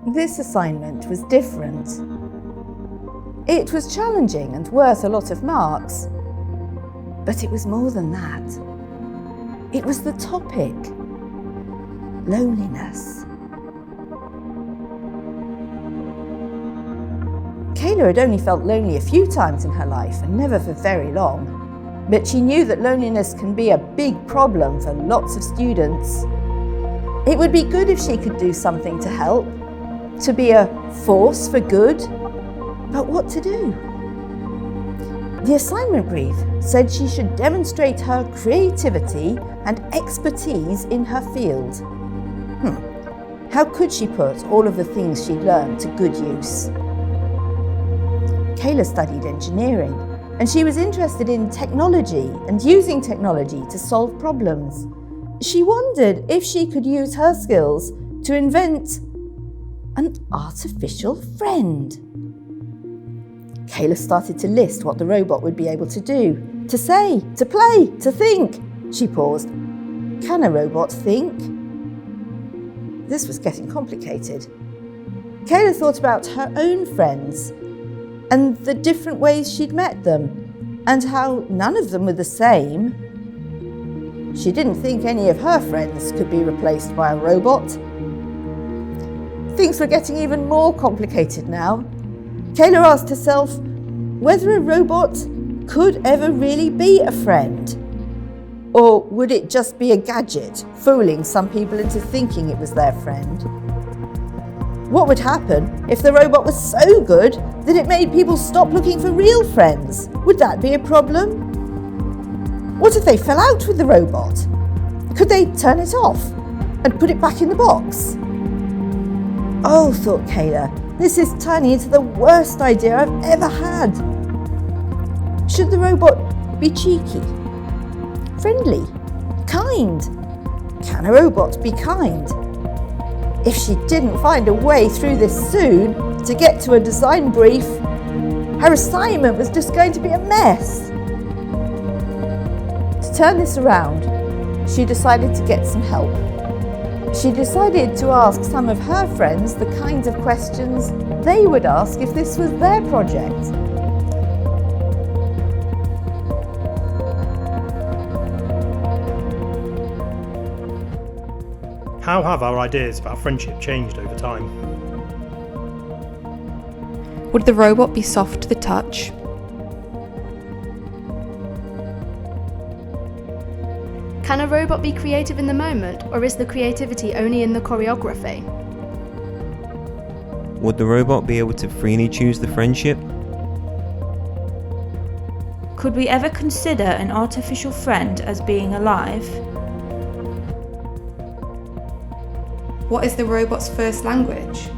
This assignment was different. It was challenging and worth a lot of marks, but it was more than that. It was the topic: loneliness. Kayla had only felt lonely a few times in her life and never for very long, but she knew that loneliness can be a big problem for lots of students. It would be good if she could do something to help, to be a force for good, but what to do? The assignment brief said she should demonstrate her creativity and expertise in her field. How could she put all of the things she'd learned to good use? Kayla studied engineering, and she was interested in technology and using technology to solve problems. She wondered if she could use her skills to invent an artificial friend. Kayla started to list what the robot would be able to do, to say, to play, to think. She paused. Can a robot think? This was getting complicated. Kayla thought about her own friends and the different ways she'd met them, and how none of them were the same. She didn't think any of her friends could be replaced by a robot. Things were getting even more complicated now. Kayla asked herself whether a robot could ever really be a friend. Or would it just be a gadget, fooling some people into thinking it was their friend? What would happen if the robot was so good that it made people stop looking for real friends? Would that be a problem? What if they fell out with the robot? Could they turn it off and put it back in the box? Oh, thought Kayla, this is turning into the worst idea I've ever had. Should the robot be cheeky, friendly, kind? Can a robot be kind? If she didn't find a way through this soon to get to a design brief, her assignment was just going to be a mess. To turn this around, she decided to get some help. She decided to ask some of her friends the kinds of questions they would ask if this was their project. How have our ideas about friendship changed over time? Would the robot be soft to the touch? Can a robot be creative in the moment, or is the creativity only in the choreography? Would the robot be able to freely choose the friendship? Could we ever consider an artificial friend as being alive? What is the robot's first language?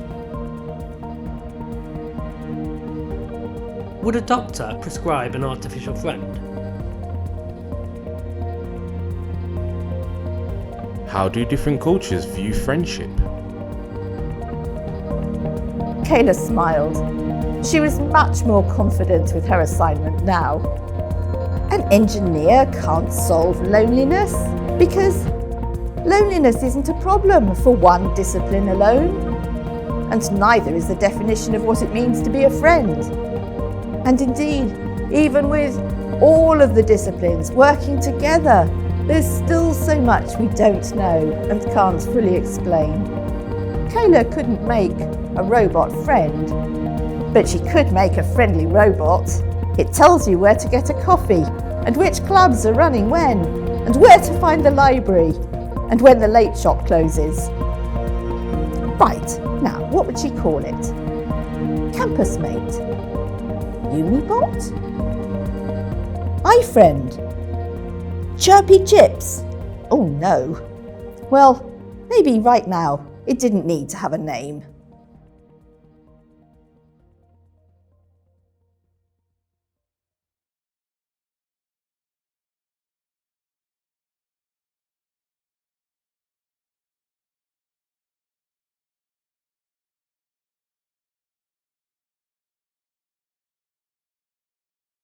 Would a doctor prescribe an artificial friend? How do different cultures view friendship? Kayla smiled. She was much more confident with her assignment now. An engineer can't solve loneliness because loneliness isn't a problem for one discipline alone, and neither is the definition of what it means to be a friend. And indeed, even with all of the disciplines working together, there's still so much we don't know and can't fully explain. Kayla couldn't make a robot friend, but she could make a friendly robot. It tells you where to get a coffee, and which clubs are running when, and where to find the library, and when the late shop closes. Right, now what would she call it? Campus mate? Unibot? iFriend? Chirpy Chips? Oh no. Well, maybe right now it didn't need to have a name.